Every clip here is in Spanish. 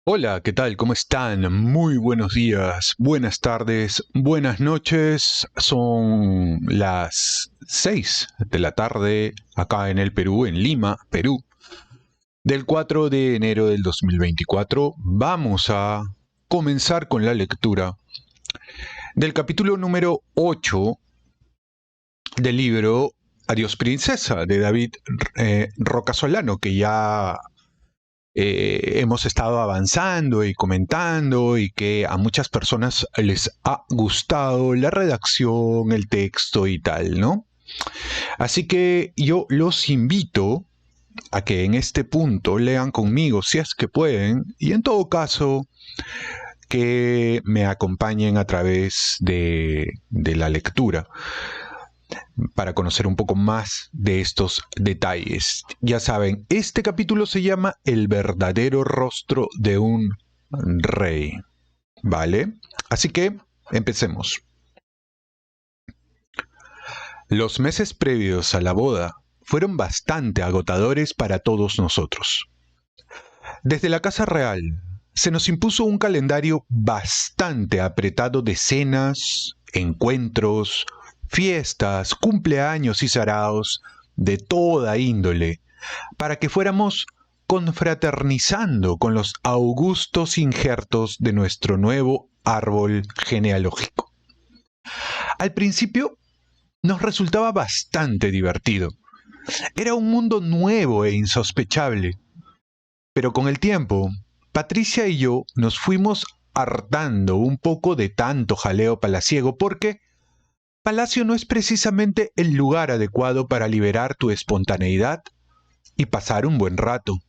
Hola, ¿qué tal? ¿Cómo están? Muy buenos días, buenas tardes, buenas noches. Son las 6 de la tarde acá en el Perú, en Lima, Perú, del 4 de enero del 2024. Vamos a comenzar con la lectura del capítulo número 8 del libro Adiós Princesa de David Rocasolano, que ya hemos estado avanzando y comentando y que a muchas personas les ha gustado la redacción, el texto y tal, ¿no? Así que yo los invito a que en este punto lean conmigo si es que pueden y en todo caso que me acompañen a través de la lectura para conocer un poco más de estos detalles. Ya saben, este capítulo se llama El verdadero rostro de un rey. ¿Vale? Así que empecemos. Los meses previos a la boda fueron bastante agotadores para todos nosotros. Desde la Casa Real se nos impuso un calendario bastante apretado de cenas, encuentros, fiestas, cumpleaños y saraos de toda índole, para que fuéramos confraternizando con los augustos injertos de nuestro nuevo árbol genealógico. Al principio nos resultaba bastante divertido. Era un mundo nuevo e insospechable, pero con el tiempo, Patricia y yo nos fuimos hartando un poco de tanto jaleo palaciego porque Palacio no es precisamente el lugar adecuado para liberar tu espontaneidad y pasar un buen rato.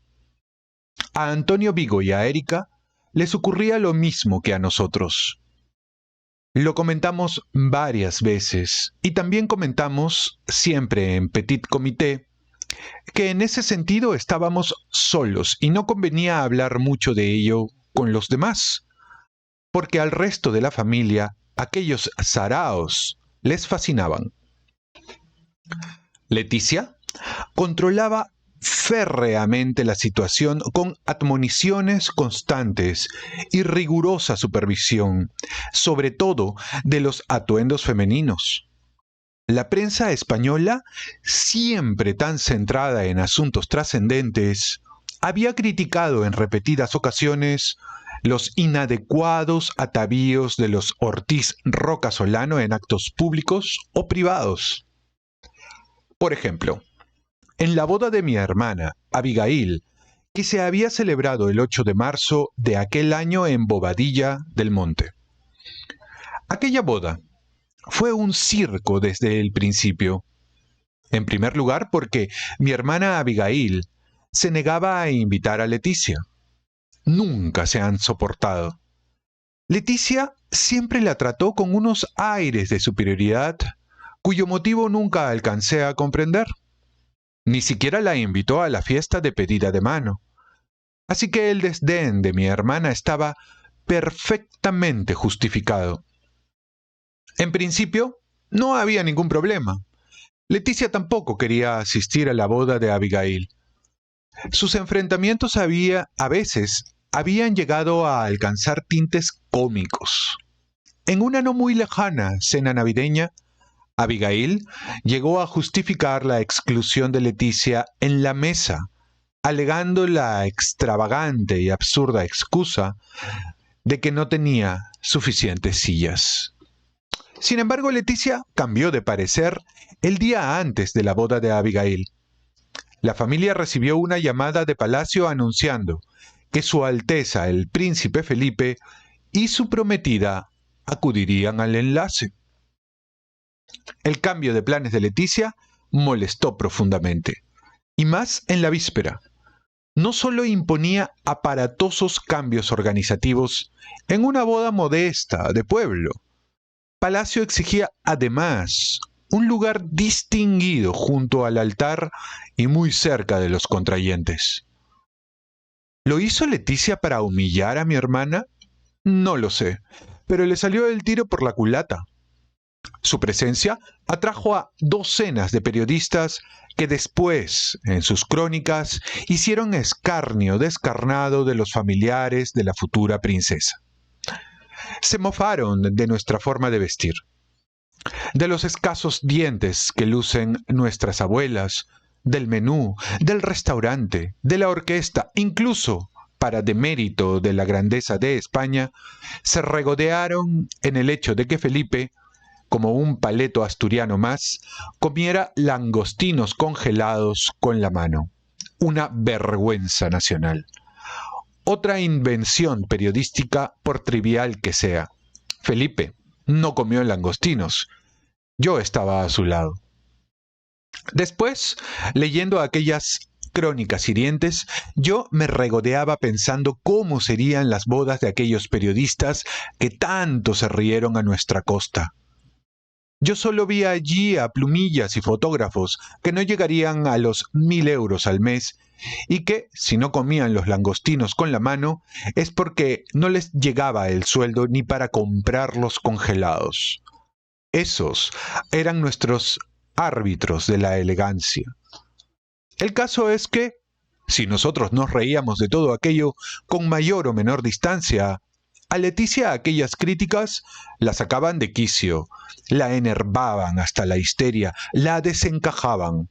A Antonio Vigo y a Erika les ocurría lo mismo que a nosotros. Lo comentamos varias veces y también comentamos, siempre en petit comité, que en ese sentido estábamos solos y no convenía hablar mucho de ello con los demás, porque al resto de la familia aquellos saraos les fascinaban. Leticia controlaba férreamente la situación con admoniciones constantes y rigurosa supervisión, sobre todo de los atuendos femeninos. La prensa española, siempre tan centrada en asuntos trascendentes, había criticado en repetidas ocasiones los inadecuados atavíos de los Ortiz Roca Solano en actos públicos o privados. Por ejemplo, en la boda de mi hermana, Abigail, que se había celebrado el 8 de marzo de aquel año en Bobadilla del Monte. Aquella boda fue un circo desde el principio. En primer lugar, porque mi hermana Abigail se negaba a invitar a Leticia. Nunca se han soportado. Leticia siempre la trató con unos aires de superioridad cuyo motivo nunca alcancé a comprender. Ni siquiera la invitó a la fiesta de pedida de mano. Así que el desdén de mi hermana estaba perfectamente justificado. En principio, no había ningún problema. Leticia tampoco quería asistir a la boda de Abigail. Sus enfrentamientos a veces habían llegado a alcanzar tintes cómicos. En una no muy lejana cena navideña, Abigail llegó a justificar la exclusión de Leticia en la mesa, alegando la extravagante y absurda excusa de que no tenía suficientes sillas. Sin embargo, Leticia cambió de parecer el día antes de la boda de Abigail. La familia recibió una llamada de palacio anunciando que Su Alteza el Príncipe Felipe y su prometida acudirían al enlace. El cambio de planes de Leticia molestó profundamente, y más en la víspera. No solo imponía aparatosos cambios organizativos en una boda modesta de pueblo, Palacio exigía además un lugar distinguido junto al altar y muy cerca de los contrayentes. ¿Lo hizo Leticia para humillar a mi hermana? No lo sé, pero le salió el tiro por la culata. Su presencia atrajo a docenas de periodistas que después, en sus crónicas, hicieron escarnio descarnado de los familiares de la futura princesa. Se mofaron de nuestra forma de vestir, de los escasos dientes que lucen nuestras abuelas, del menú, del restaurante, de la orquesta, incluso, para demérito de la grandeza de España, se regodearon en el hecho de que Felipe, como un paleto asturiano más, comiera langostinos congelados con la mano. Una vergüenza nacional. Otra invención periodística, por trivial que sea. Felipe no comió langostinos. Yo estaba a su lado. Después, leyendo aquellas crónicas hirientes, yo me regodeaba pensando cómo serían las bodas de aquellos periodistas que tanto se rieron a nuestra costa. Yo solo vi allí a plumillas y fotógrafos que no llegarían a los 1.000 euros al mes y que, si no comían los langostinos con la mano, es porque no les llegaba el sueldo ni para comprarlos congelados. Esos eran nuestros árbitros de la elegancia. El caso es que, si nosotros nos reíamos de todo aquello con mayor o menor distancia, a Leticia aquellas críticas la sacaban de quicio, la enervaban hasta la histeria, la desencajaban.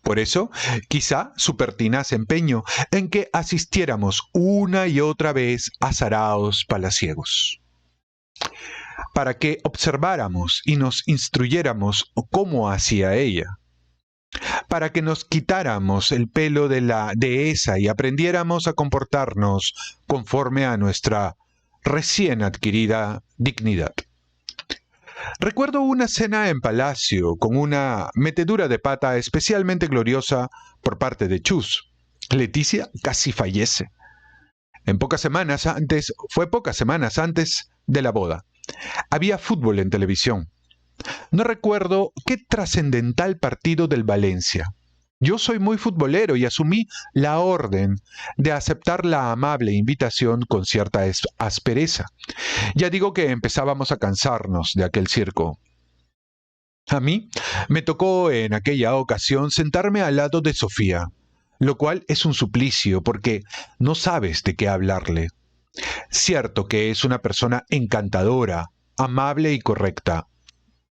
Por eso, quizá su pertinaz empeño en que asistiéramos una y otra vez a saraos palaciegos, para que observáramos y nos instruyéramos cómo hacía ella, para que nos quitáramos el pelo de la dehesa y aprendiéramos a comportarnos conforme a nuestra recién adquirida dignidad. Recuerdo una cena en palacio con una metedura de pata especialmente gloriosa por parte de Chus. Leticia casi fallece. Fue pocas semanas antes de la boda. Había fútbol en televisión. No recuerdo qué trascendental partido del Valencia. Yo soy muy futbolero y asumí la orden de aceptar la amable invitación con cierta aspereza. Ya digo que empezábamos a cansarnos de aquel circo. A mí me tocó en aquella ocasión sentarme al lado de Sofía, lo cual es un suplicio porque no sabes de qué hablarle. Cierto que es una persona encantadora, amable y correcta,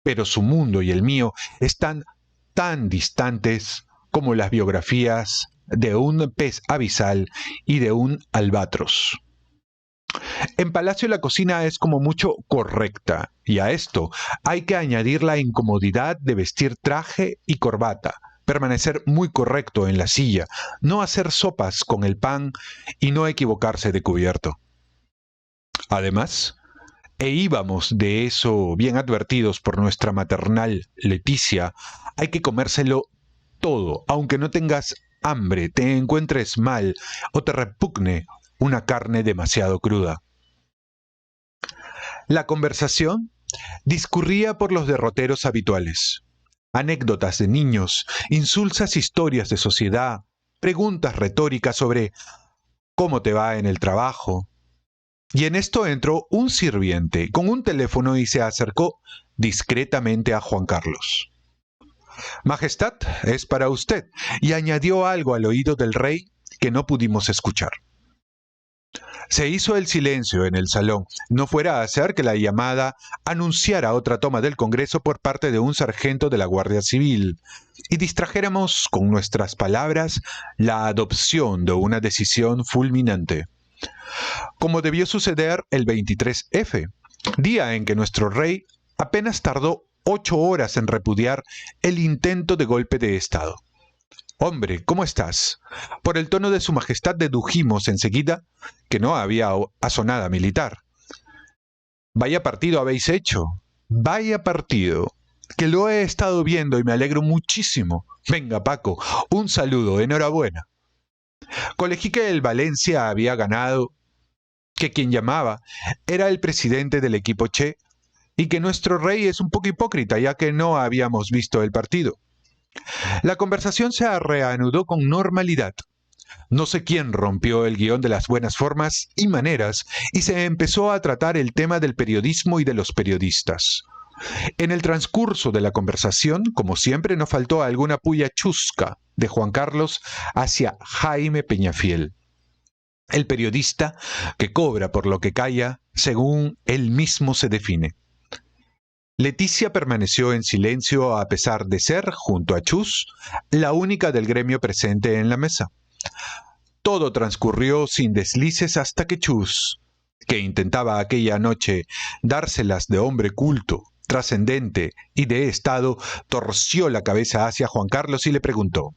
pero su mundo y el mío están tan distantes como las biografías de un pez abisal y de un albatros. En Palacio la cocina es como mucho correcta, y a esto hay que añadir la incomodidad de vestir traje y corbata, permanecer muy correcto en la silla, no hacer sopas con el pan y no equivocarse de cubierto. Además, íbamos de eso bien advertidos por nuestra maternal Leticia, hay que comérselo todo, aunque no tengas hambre, te encuentres mal o te repugne una carne demasiado cruda. La conversación discurría por los derroteros habituales. Anécdotas de niños, insulsas historias de sociedad, preguntas retóricas sobre cómo te va en el trabajo. Y en esto entró un sirviente con un teléfono y se acercó discretamente a Juan Carlos. Majestad, es para usted, y añadió algo al oído del rey que no pudimos escuchar. Se hizo el silencio en el salón, no fuera a ser que la llamada anunciara otra toma del Congreso por parte de un sargento de la Guardia Civil, y distrajéramos con nuestras palabras la adopción de una decisión fulminante. Como debió suceder el 23F, día en que nuestro rey apenas tardó 8 horas en repudiar el intento de golpe de Estado. Hombre, ¿cómo estás? Por el tono de su majestad dedujimos enseguida que no había asonada militar. Vaya partido habéis hecho. Vaya partido. Que lo he estado viendo y me alegro muchísimo. Venga, Paco, un saludo, enhorabuena. Colegí que el Valencia había ganado, que quien llamaba era el presidente del equipo Che, y que nuestro rey es un poco hipócrita ya que no habíamos visto el partido. La conversación se reanudó con normalidad. No sé quién rompió el guión de las buenas formas y maneras y se empezó a tratar el tema del periodismo y de los periodistas. En el transcurso de la conversación, como siempre, nos faltó alguna puya chusca de Juan Carlos hacia Jaime Peñafiel, el periodista que cobra por lo que calla, según él mismo se define. Leticia permaneció en silencio a pesar de ser, junto a Chus, la única del gremio presente en la mesa. Todo transcurrió sin deslices hasta que Chus, que intentaba aquella noche dárselas de hombre culto, trascendente y de Estado, torció la cabeza hacia Juan Carlos y le preguntó: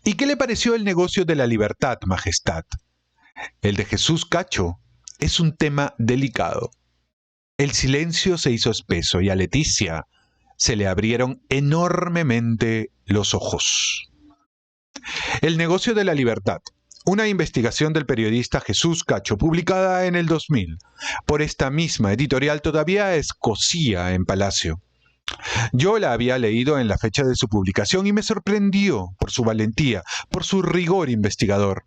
¿y qué le pareció el negocio de la libertad, Majestad? El de Jesús Cacho es un tema delicado. El silencio se hizo espeso y a Leticia se le abrieron enormemente los ojos. El negocio de la libertad. Una investigación del periodista Jesús Cacho, publicada en el 2000, por esta misma editorial, todavía escocía en Palacio. Yo la había leído en la fecha de su publicación y me sorprendió por su valentía, por su rigor investigador.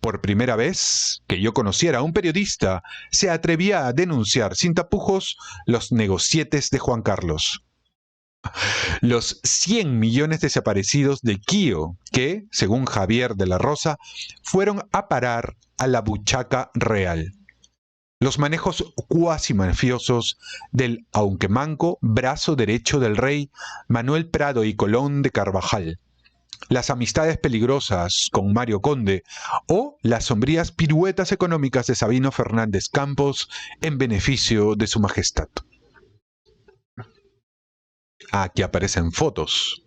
Por primera vez que yo conociera a un periodista, se atrevía a denunciar sin tapujos los negocietes de Juan Carlos. Los 100 millones desaparecidos de Quío, que, según Javier de la Rosa, fueron a parar a la buchaca real. Los manejos cuasi mafiosos del, aunque manco, brazo derecho del rey Manuel Prado y Colón de Carvajal. Las amistades peligrosas con Mario Conde o las sombrías piruetas económicas de Sabino Fernández Campos en beneficio de su majestad. Aquí aparecen fotos.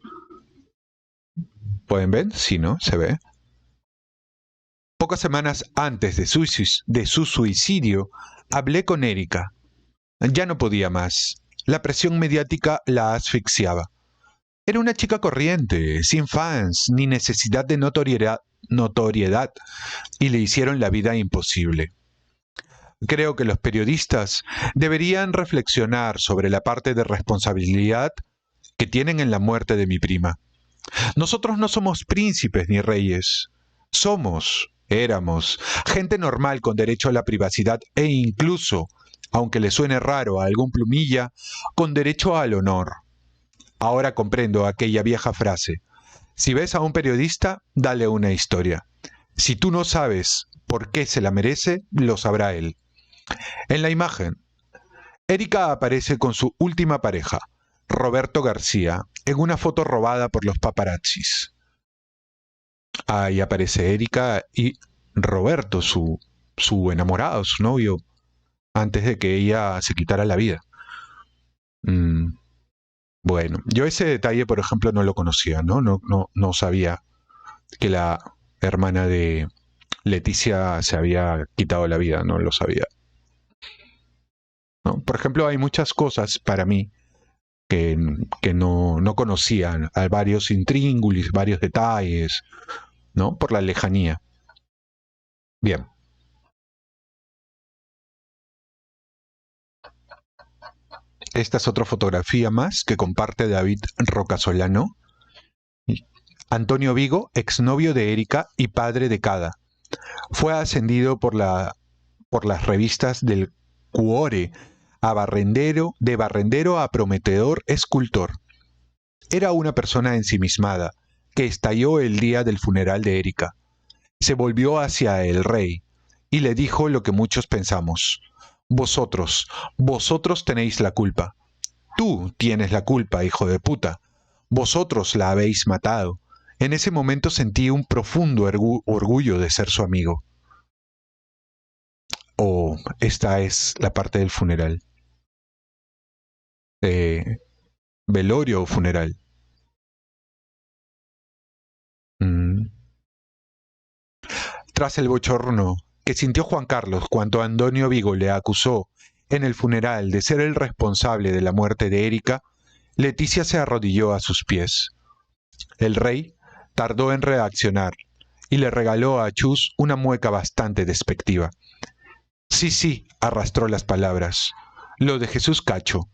¿Pueden ver? Sí, ¿no? Se ve. Pocas semanas antes de su suicidio, hablé con Erika. Ya no podía más. La presión mediática la asfixiaba. Era una chica corriente, sin fans ni necesidad de notoriedad, y le hicieron la vida imposible. Creo que los periodistas deberían reflexionar sobre la parte de responsabilidad que tienen en la muerte de mi prima. Nosotros no somos príncipes ni reyes. Éramos, gente normal con derecho a la privacidad e incluso, aunque le suene raro a algún plumilla, con derecho al honor. Ahora comprendo aquella vieja frase: si ves a un periodista, dale una historia. Si tú no sabes por qué se la merece, lo sabrá él. En la imagen, Erika aparece con su última pareja, Roberto García, en una foto robada por los paparazzis. Ahí aparece Erika y Roberto, su enamorado, su novio, antes de que ella se quitara la vida. Bueno, yo ese detalle, por ejemplo, no lo conocía, ¿no? No sabía que la hermana de Leticia se había quitado la vida, no lo sabía. ¿No? Por ejemplo, hay muchas cosas para mí que no conocía, hay varios intríngulis, varios detalles, ¿no? Por la lejanía. Bien. Esta es otra fotografía más que comparte David Rocasolano. Antonio Vigo, exnovio de Erika y padre de Cada. Fue ascendido por las revistas del Cuore de barrendero a prometedor escultor. Era una persona ensimismada, que estalló el día del funeral de Erika. Se volvió hacia el rey y le dijo lo que muchos pensamos: vosotros tenéis la culpa. Tú tienes la culpa, hijo de puta. Vosotros la habéis matado. En ese momento sentí un profundo orgullo de ser su amigo. Esta es la parte del funeral. Velorio o funeral. Tras el bochorno que sintió Juan Carlos cuando Antonio Vigo le acusó en el funeral de ser el responsable de la muerte de Erika, Leticia se arrodilló a sus pies. El rey tardó en reaccionar y le regaló a Chus una mueca bastante despectiva. Sí, arrastró las palabras. Lo de Jesús Cacho.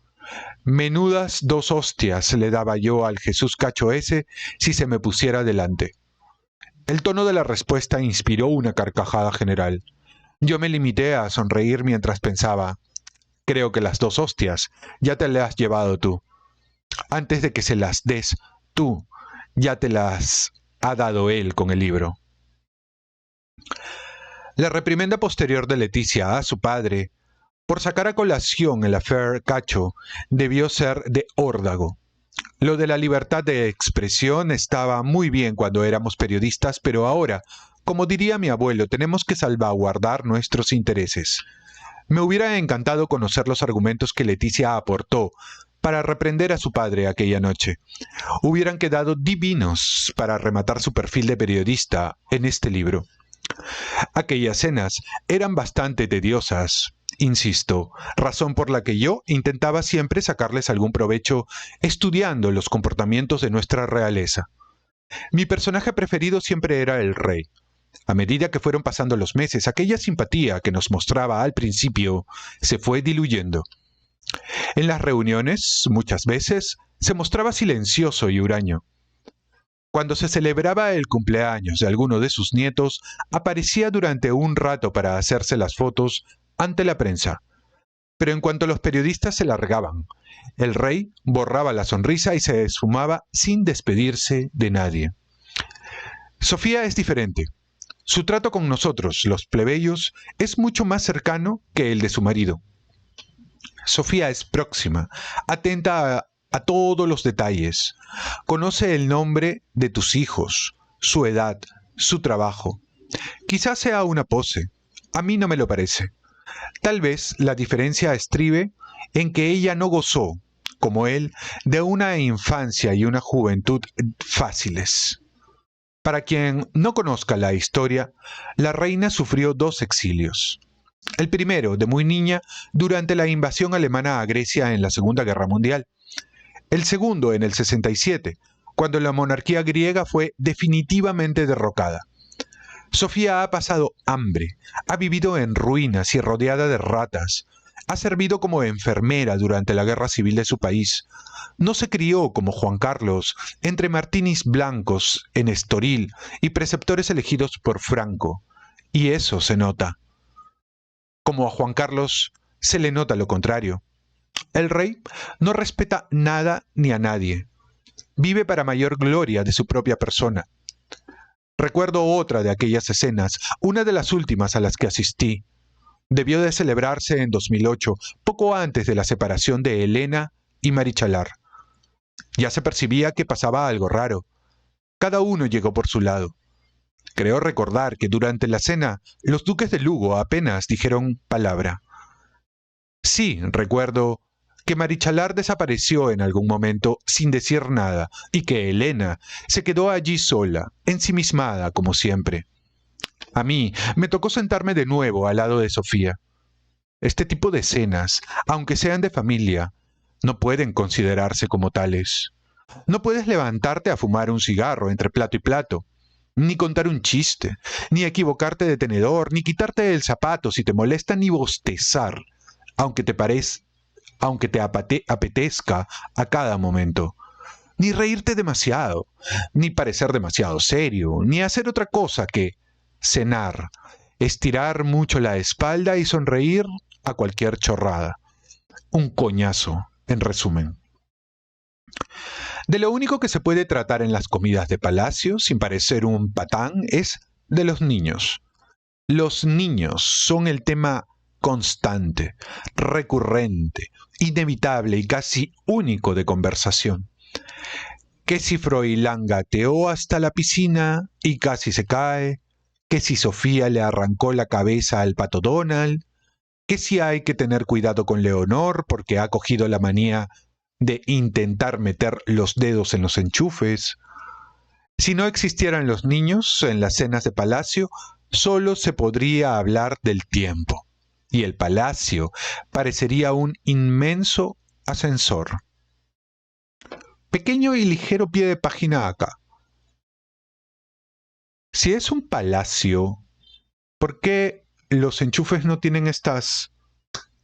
Menudas 2 hostias le daba yo al Jesús Cacho ese si se me pusiera delante. El tono de la respuesta inspiró una carcajada general. Yo me limité a sonreír mientras pensaba: Creo que las 2 hostias ya te las has llevado tú. Antes de que se las des tú, ya te las ha dado él con el libro. La reprimenda posterior de Leticia a su padre por sacar a colación el affair Cacho debió ser de órdago. Lo de la libertad de expresión estaba muy bien cuando éramos periodistas, pero ahora, como diría mi abuelo, tenemos que salvaguardar nuestros intereses. Me hubiera encantado conocer los argumentos que Leticia aportó para reprender a su padre aquella noche. Hubieran quedado divinos para rematar su perfil de periodista en este libro. Aquellas cenas eran bastante tediosas, insisto, razón por la que yo intentaba siempre sacarles algún provecho estudiando los comportamientos de nuestra realeza. Mi personaje preferido siempre era el rey. A medida que fueron pasando los meses, aquella simpatía que nos mostraba al principio se fue diluyendo. En las reuniones, muchas veces, se mostraba silencioso y huraño. Cuando se celebraba el cumpleaños de alguno de sus nietos, aparecía durante un rato para hacerse las fotos ante la prensa. Pero en cuanto los periodistas se largaban, el rey borraba la sonrisa y se esfumaba sin despedirse de nadie. Sofía es diferente. Su trato con nosotros, los plebeyos, es mucho más cercano que el de su marido. Sofía es próxima, atenta a todos los detalles. Conoce el nombre de tus hijos, su edad, su trabajo. Quizás sea una pose. A mí no me lo parece. Tal vez la diferencia estribe en que ella no gozó, como él, de una infancia y una juventud fáciles. Para quien no conozca la historia, la reina sufrió 2 exilios. El primero, de muy niña, durante la invasión alemana a Grecia en la Segunda Guerra Mundial. El segundo, en el 67, cuando la monarquía griega fue definitivamente derrocada. Sofía ha pasado hambre, ha vivido en ruinas y rodeada de ratas, ha servido como enfermera durante la guerra civil de su país. No se crió como Juan Carlos entre martinis blancos en Estoril y preceptores elegidos por Franco, y eso se nota. Como a Juan Carlos se le nota lo contrario. El rey no respeta nada ni a nadie. Vive para mayor gloria de su propia persona. Recuerdo otra de aquellas escenas, una de las últimas a las que asistí. Debió de celebrarse en 2008, poco antes de la separación de Elena y Marichalar. Ya se percibía que pasaba algo raro. Cada uno llegó por su lado. Creo recordar que durante la cena los duques de Lugo apenas dijeron palabra. Sí, recuerdo que Marichalar desapareció en algún momento sin decir nada y que Elena se quedó allí sola, ensimismada como siempre. A mí me tocó sentarme de nuevo al lado de Sofía. Este tipo de escenas, aunque sean de familia, no pueden considerarse como tales. No puedes levantarte a fumar un cigarro entre plato y plato, ni contar un chiste, ni equivocarte de tenedor, ni quitarte el zapato si te molesta, ni bostezar, aunque te apetezca a cada momento. Ni reírte demasiado, ni parecer demasiado serio, ni hacer otra cosa que cenar, estirar mucho la espalda y sonreír a cualquier chorrada. Un coñazo, en resumen. De lo único que se puede tratar en las comidas de palacio, sin parecer un patán, es de los niños. Los niños son el tema constante, recurrente, inevitable y casi único de conversación. Que si Froilán gateó hasta la piscina y casi se cae, que si Sofía le arrancó la cabeza al pato Donald, que si hay que tener cuidado con Leonor porque ha cogido la manía de intentar meter los dedos en los enchufes. Si no existieran los niños en las cenas de palacio, solo se podría hablar del tiempo, y el palacio parecería un inmenso ascensor. Pequeño y ligero pie de página acá. Si es un palacio, ¿por qué los enchufes no tienen estas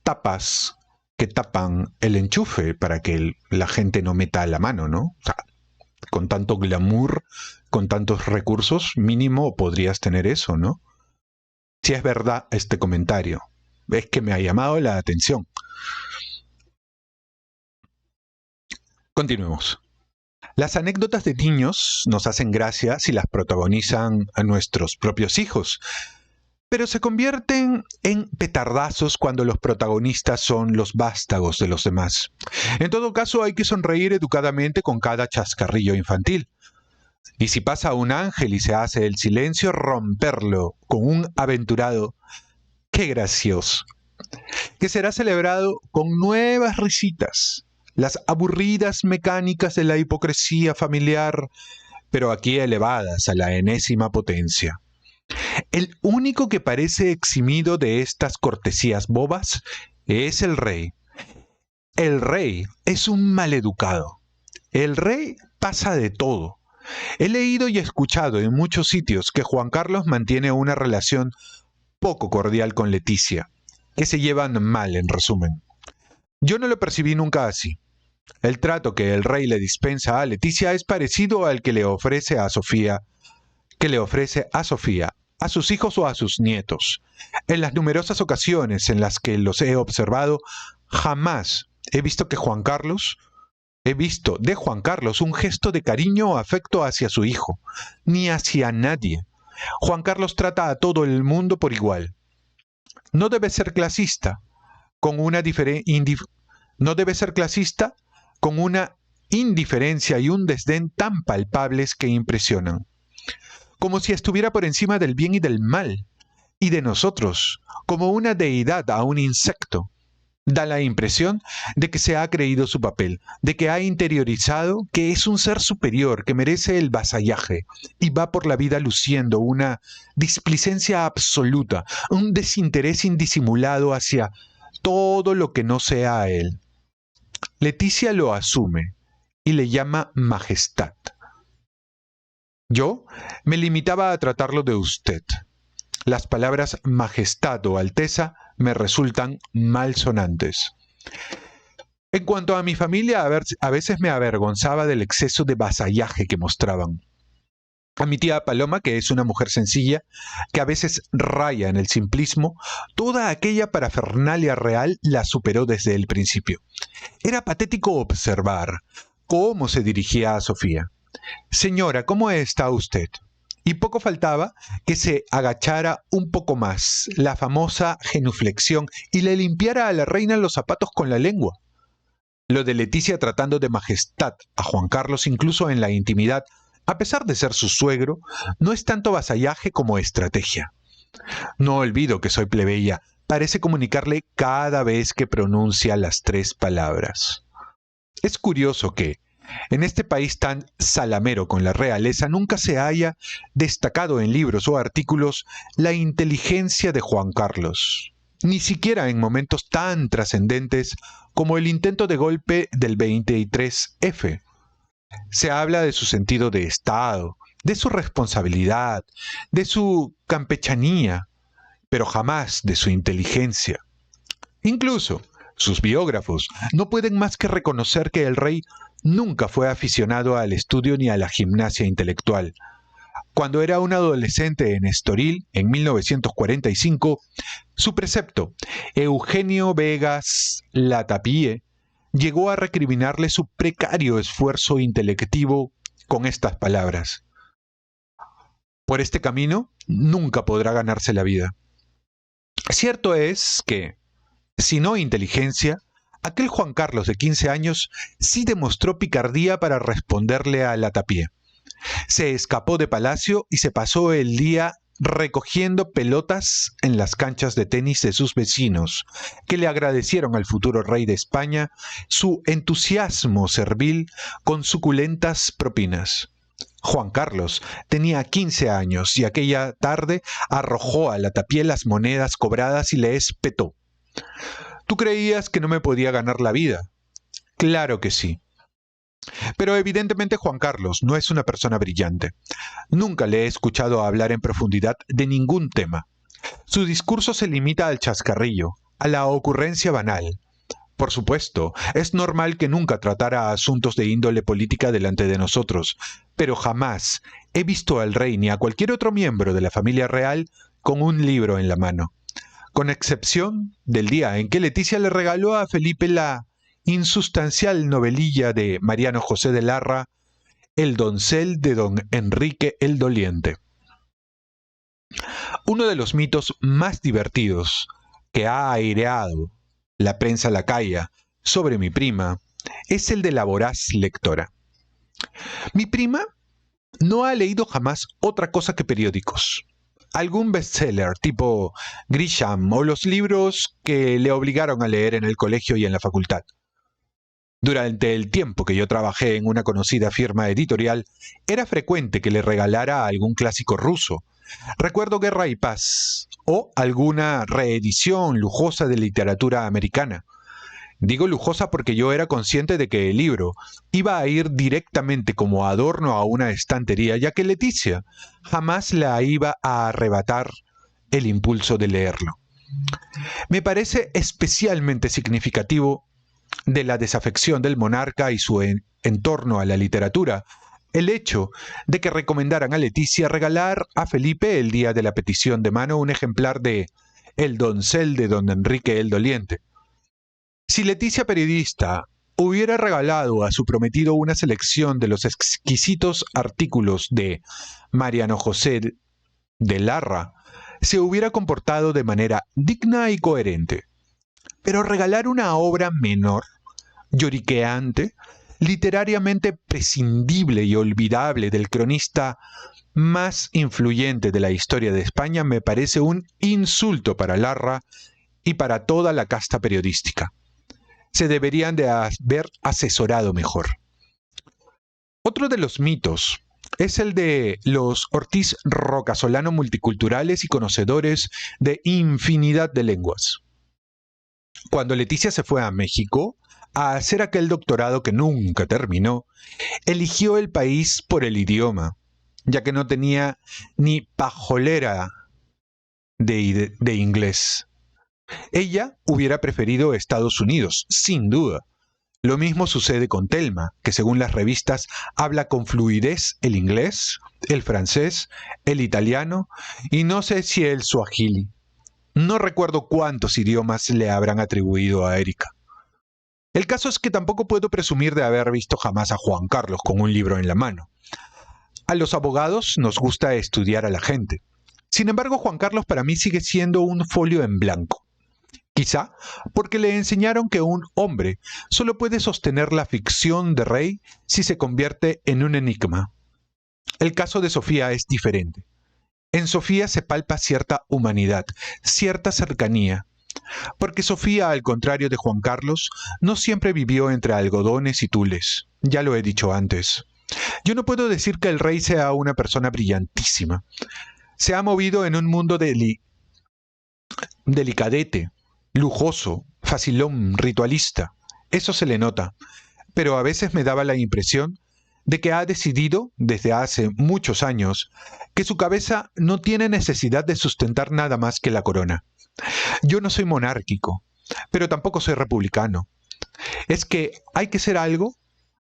tapas que tapan el enchufe para que la gente no meta la mano, ¿no? O sea, con tanto glamour, con tantos recursos, mínimo podrías tener eso, ¿no? Si es verdad este comentario. es que me ha llamado la atención. Continuemos. Las anécdotas de niños nos hacen gracia si las protagonizan a nuestros propios hijos, pero se convierten en petardazos cuando los protagonistas son los vástagos de los demás. En todo caso, hay que sonreír educadamente con cada chascarrillo infantil. Y si pasa un ángel y se hace el silencio, romperlo con un aventurado, ¡qué gracioso! Que será celebrado con nuevas risitas, las aburridas mecánicas de la hipocresía familiar, pero aquí elevadas a la enésima potencia. El único que parece eximido de estas cortesías bobas es el rey. El rey es un maleducado. El rey pasa de todo. He leído y escuchado en muchos sitios que Juan Carlos mantiene una relación poco cordial con Leticia, que se llevan mal, en resumen. Yo no lo percibí nunca así. El trato que el rey le dispensa a Leticia es parecido al que le ofrece a Sofía, a sus hijos o a sus nietos. En las numerosas ocasiones en las que los he observado, jamás he visto de Juan Carlos un gesto de cariño o afecto hacia su hijo, ni hacia nadie. Juan Carlos trata a todo el mundo por igual. No debe ser clasista, con una indiferencia y un desdén tan palpables que impresionan. Como si estuviera por encima del bien y del mal, y de nosotros, como una deidad a un insecto. Da la impresión de que se ha creído su papel, de que ha interiorizado que es un ser superior, que merece el vasallaje, y va por la vida luciendo una displicencia absoluta, un desinterés indisimulado hacia todo lo que no sea a él. Leticia lo asume y le llama majestad. Yo me limitaba a tratarlo de usted. Las palabras majestad o alteza me resultan malsonantes. En cuanto a mi familia, a veces me avergonzaba del exceso de vasallaje que mostraban. A mi tía Paloma, que es una mujer sencilla, que a veces raya en el simplismo, toda aquella parafernalia real la superó desde el principio. Era patético observar cómo se dirigía a Sofía. Señora, ¿cómo está usted? Y poco faltaba que se agachara un poco más, la famosa genuflexión, y le limpiara a la reina los zapatos con la lengua. Lo de Leticia tratando de majestad a Juan Carlos incluso en la intimidad, a pesar de ser su suegro, no es tanto vasallaje como estrategia. No olvido que soy plebeya, parece comunicarle cada vez que pronuncia las 3 palabras. Es curioso que, en este país tan salamero con la realeza, nunca se haya destacado en libros o artículos la inteligencia de Juan Carlos, ni siquiera en momentos tan trascendentes como el intento de golpe del 23F. Se habla de su sentido de Estado, de su responsabilidad, de su campechanía, pero jamás de su inteligencia. Incluso sus biógrafos no pueden más que reconocer que el rey nunca fue aficionado al estudio ni a la gimnasia intelectual. Cuando era un adolescente en Estoril, en 1945, su precepto, Eugenio Vegas Latapie, llegó a recriminarle su precario esfuerzo intelectivo con estas palabras: por este camino nunca podrá ganarse la vida. Cierto es que, si no inteligencia, aquel Juan Carlos de 15 años sí demostró picardía para responderle a Latapie. Se escapó de palacio y se pasó el día recogiendo pelotas en las canchas de tenis de sus vecinos, que le agradecieron al futuro rey de España su entusiasmo servil con suculentas propinas. Juan Carlos tenía 15 años y aquella tarde arrojó a Latapie las monedas cobradas y le espetó: ¿tú creías que no me podía ganar la vida? Claro que sí. Pero evidentemente Juan Carlos no es una persona brillante. Nunca le he escuchado hablar en profundidad de ningún tema. Su discurso se limita al chascarrillo, a la ocurrencia banal. Por supuesto, es normal que nunca tratara asuntos de índole política delante de nosotros, pero jamás he visto al rey ni a cualquier otro miembro de la familia real con un libro en la mano. con excepción del día en que Leticia le regaló a Felipe la insustancial novelilla de Mariano José de Larra, El doncel de don Enrique el Doliente. Uno de los mitos más divertidos que ha aireado la prensa lacaya sobre mi prima es el de la voraz lectora. Mi prima no ha leído jamás otra cosa que periódicos, algún bestseller tipo Grisham o los libros que le obligaron a leer en el colegio y en la facultad. Durante el tiempo que yo trabajé en una conocida firma editorial, era frecuente que le regalara algún clásico ruso. Recuerdo Guerra y Paz o alguna reedición lujosa de literatura americana. Digo lujosa porque yo era consciente de que el libro iba a ir directamente como adorno a una estantería, ya que Leticia jamás la iba a arrebatar el impulso de leerlo. Me parece especialmente significativo de la desafección del monarca y su entorno a la literatura, el hecho de que recomendaran a Leticia regalar a Felipe el día de la petición de mano un ejemplar de El doncel de don Enrique el Doliente. Si Leticia periodista hubiera regalado a su prometido una selección de los exquisitos artículos de Mariano José de Larra, se hubiera comportado de manera digna y coherente. Pero regalar una obra menor, lloriqueante, literariamente prescindible y olvidable del cronista más influyente de la historia de España me parece un insulto para Larra y para toda la casta periodística. Se deberían de haber asesorado mejor. Otro de los mitos es el de los Ortiz Rocasolano multiculturales y conocedores de infinidad de lenguas. Cuando Leticia se fue a México a hacer aquel doctorado que nunca terminó, eligió el país por el idioma, ya que no tenía ni pajolera de inglés. Ella hubiera preferido Estados Unidos, sin duda. Lo mismo sucede con Thelma, que según las revistas habla con fluidez el inglés, el francés, el italiano y no sé si el suajili. No recuerdo cuántos idiomas le habrán atribuido a Erika. El caso es que tampoco puedo presumir de haber visto jamás a Juan Carlos con un libro en la mano. A los abogados nos gusta estudiar a la gente. Sin embargo, Juan Carlos para mí sigue siendo un folio en blanco. Quizá porque le enseñaron que un hombre solo puede sostener la ficción de rey si se convierte en un enigma. El caso de Sofía es diferente. En Sofía se palpa cierta humanidad, cierta cercanía, porque Sofía, al contrario de Juan Carlos, no siempre vivió entre algodones y tules. Ya lo he dicho antes. Yo no puedo decir que el rey sea una persona brillantísima. Se ha movido en un mundo delicadete, lujoso, facilón, ritualista. Eso se le nota. Pero a veces me daba la impresión de que ha decidido, desde hace muchos años, que su cabeza no tiene necesidad de sustentar nada más que la corona. Yo no soy monárquico, pero tampoco soy republicano. ¿Es que hay que ser algo?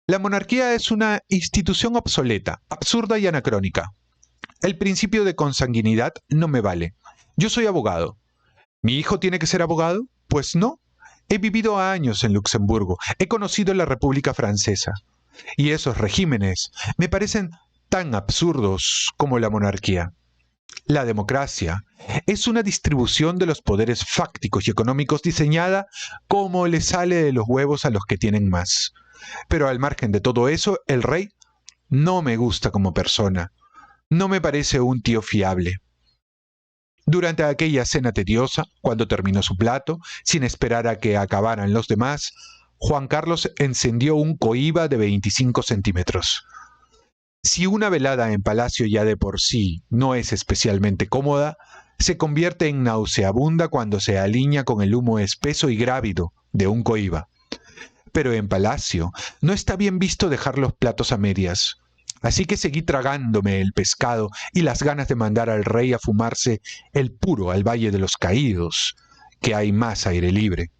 La monarquía es una institución obsoleta, absurda y anacrónica. El principio de consanguinidad no me vale. Yo soy abogado. ¿Mi hijo tiene que ser abogado? Pues no. He vivido años en Luxemburgo. He conocido la República Francesa. Y esos regímenes me parecen tan absurdos como la monarquía. La democracia es una distribución de los poderes fácticos y económicos diseñada como le sale de los huevos a los que tienen más. Pero al margen de todo eso, el rey no me gusta como persona. No me parece un tío fiable. Durante aquella cena tediosa, cuando terminó su plato, sin esperar a que acabaran los demás, Juan Carlos encendió un cohiba de 25 centímetros. Si una velada en palacio ya de por sí no es especialmente cómoda, se convierte en nauseabunda cuando se alinea con el humo espeso y grávido de un cohiba. Pero en palacio no está bien visto dejar los platos a medias. Así que seguí tragándome el pescado y las ganas de mandar al rey a fumarse el puro al Valle de los Caídos, que hay más aire libre.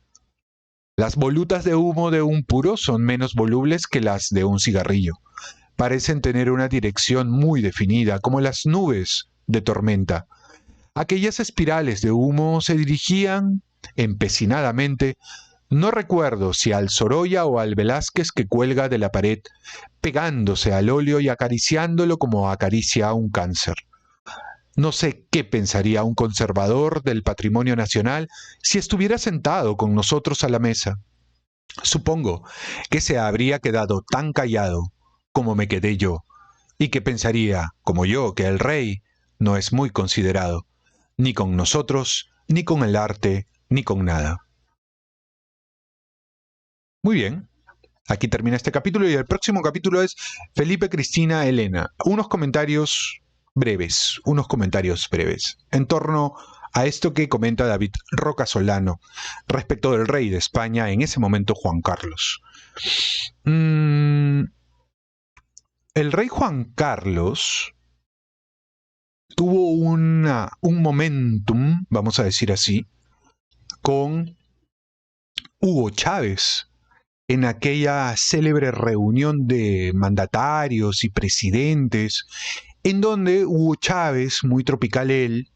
Las volutas de humo de un puro son menos volubles que las de un cigarrillo. Parecen tener una dirección muy definida, como las nubes de tormenta. Aquellas espirales de humo se dirigían, empecinadamente, no recuerdo si al Sorolla o al Velázquez que cuelga de la pared, pegándose al óleo y acariciándolo como acaricia un cáncer. No sé qué pensaría un conservador del patrimonio nacional si estuviera sentado con nosotros a la mesa. Supongo que se habría quedado tan callado como me quedé yo, y que pensaría, como yo, que el rey no es muy considerado, ni con nosotros, ni con el arte, ni con nada. Muy bien, aquí termina este capítulo y el próximo capítulo es Felipe, Cristina, Elena. Unos comentarios breves, en torno a esto que comenta David Roca Solano respecto del rey de España en ese momento, Juan Carlos. El rey Juan Carlos tuvo un momentum, vamos a decir así, con Hugo Chávez en aquella célebre reunión de mandatarios y presidentes, en donde Hugo Chávez, muy tropical él,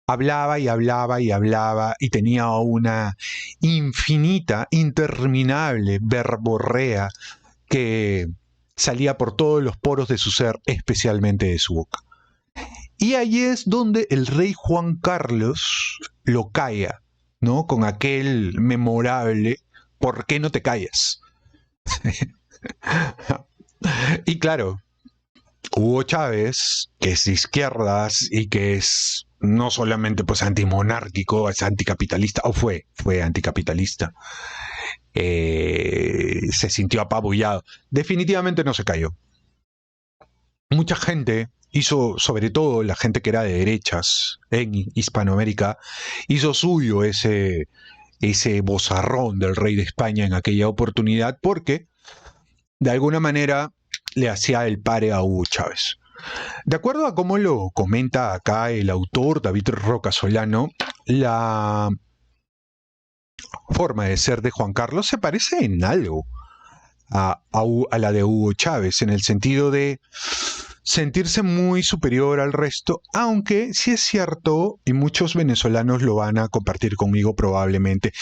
hablaba y hablaba y hablaba y tenía una infinita, interminable verborrea que salía por todos los poros de su ser, especialmente de su boca. Y ahí es donde el rey Juan Carlos lo calla, ¿no? Con aquel memorable ¿por qué no te callas? Y claro, Hugo Chávez, que es de izquierdas y que es no solamente pues antimonárquico, es anticapitalista, o fue anticapitalista, se sintió apabullado. Definitivamente no se cayó. Mucha gente hizo, sobre todo la gente que era de derechas en Hispanoamérica, hizo suyo ese bozarrón del rey de España en aquella oportunidad porque de alguna manera le hacía el pare a Hugo Chávez. De acuerdo a cómo lo comenta acá el autor David Roca Solano, la forma de ser de Juan Carlos se parece en algo a la de Hugo Chávez, en el sentido de sentirse muy superior al resto, aunque sí es cierto, y muchos venezolanos lo van a compartir conmigo probablemente,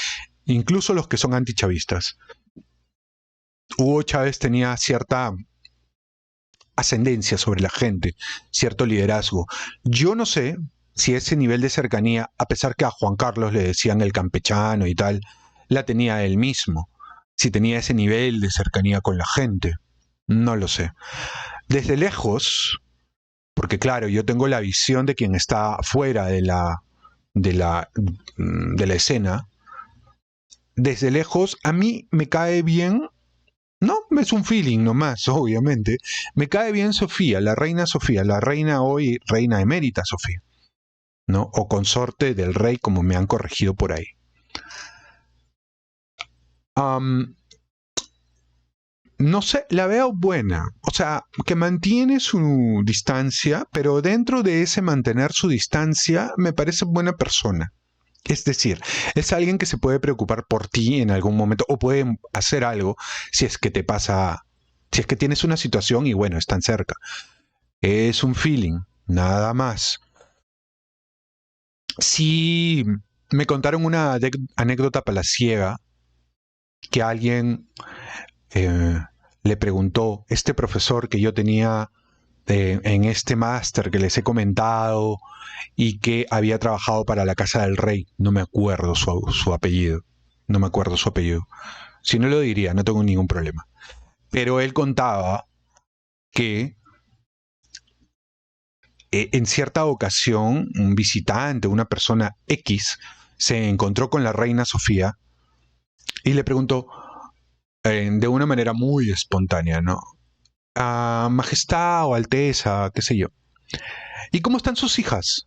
incluso los que son antichavistas. Hugo Chávez tenía cierta ascendencia sobre la gente, cierto liderazgo. Yo no sé si ese nivel de cercanía, a pesar que a Juan Carlos le decían el campechano y tal, la tenía él mismo, si tenía ese nivel de cercanía con la gente. No lo sé. Desde lejos, porque claro, yo tengo la visión de quien está fuera de la escena, desde lejos a mí me cae bien. No, es un feeling nomás, obviamente. Me cae bien Sofía, la reina hoy, reina emérita Sofía, ¿no? O consorte del rey, como me han corregido por ahí. No sé, la veo buena. O sea, que mantiene su distancia, pero dentro de ese mantener su distancia, me parece buena persona. Es decir, es alguien que se puede preocupar por ti en algún momento o puede hacer algo si es que te pasa, si es que tienes una situación y bueno, están cerca. Es un feeling, nada más. Sí, me contaron una anécdota palaciega que alguien le preguntó, este profesor que yo tenía en este máster que les he comentado y que había trabajado para la Casa del Rey. No me acuerdo su apellido. No me acuerdo su apellido. Si no lo diría, no tengo ningún problema. Pero él contaba que en cierta ocasión un visitante, una persona X, se encontró con la reina Sofía y le preguntó de una manera muy espontánea, ¿no? Majestad o Alteza, qué sé yo. ¿Y cómo están sus hijas?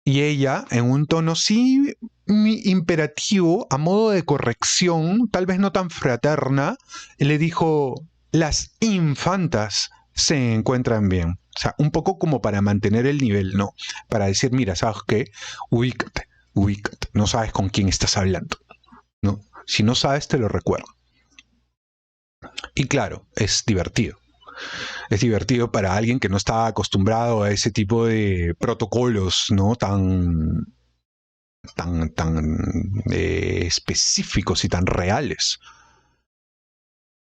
Y ella, en un tono sí imperativo, a modo de corrección, tal vez no tan fraterna, le dijo, las infantas se encuentran bien. O sea, un poco como para mantener el nivel, ¿no? Para decir, mira, ¿sabes qué? Ubícate, ubícate. No sabes con quién estás hablando, ¿no? Si no sabes, te lo recuerdo. Y claro, es divertido. Es divertido para alguien que no está acostumbrado a ese tipo de protocolos, ¿no? Tan específicos y tan reales.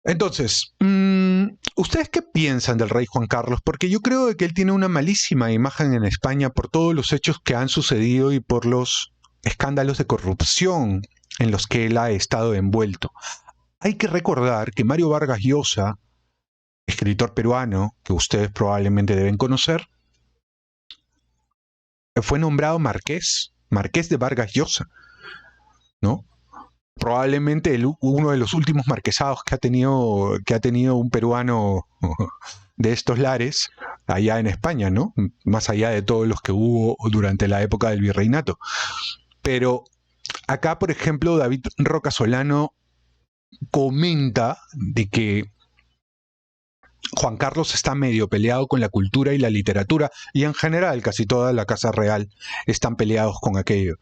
Entonces, ¿ustedes qué piensan del rey Juan Carlos? Porque yo creo que él tiene una malísima imagen en España por todos los hechos que han sucedido y por los escándalos de corrupción en los que él ha estado envuelto. Hay que recordar que Mario Vargas Llosa, escritor peruano que ustedes probablemente deben conocer, fue nombrado marqués de Vargas Llosa, ¿no? Probablemente uno de los últimos marquesados que ha tenido un peruano de estos lares allá en España, ¿no? Más allá de todos los que hubo durante la época del virreinato. Pero acá, por ejemplo, David Roca Solano comenta de que Juan Carlos está medio peleado con la cultura y la literatura, y en general casi toda la Casa Real están peleados con aquello.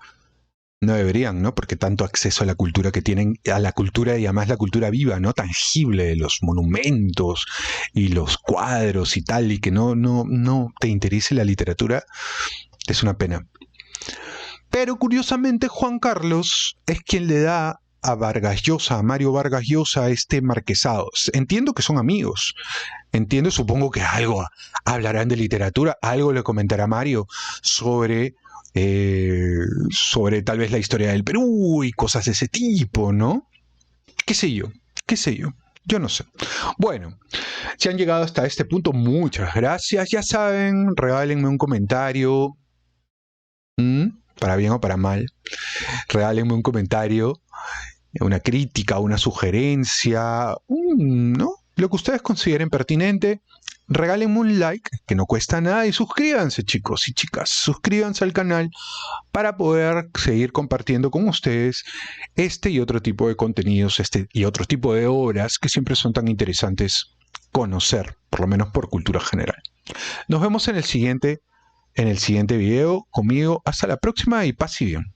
No deberían, ¿no? Porque tanto acceso a la cultura que tienen, a la cultura y además la cultura viva, ¿no? Tangible de los monumentos y los cuadros y tal, y que no te interese la literatura, es una pena. Pero curiosamente Juan Carlos es quien le da a Vargas Llosa, a Mario Vargas Llosa, este marquesado. Entiendo que son amigos, supongo que algo hablarán de literatura, algo le comentará Mario sobre tal vez la historia del Perú y cosas de ese tipo, ¿no? ¿Qué sé yo? Yo no sé. Bueno, si han llegado hasta este punto, muchas gracias. Ya saben, regálenme un comentario, para bien o para mal. Regálenme un comentario, una crítica, una sugerencia, ¿no? Lo que ustedes consideren pertinente. Regálenme un like, que no cuesta nada, y suscríbanse, chicos y chicas. Suscríbanse al canal para poder seguir compartiendo con ustedes este y otro tipo de contenidos, y otro tipo de obras que siempre son tan interesantes conocer, por lo menos por cultura general. Nos vemos en el siguiente video conmigo. Hasta la próxima y paz y bien.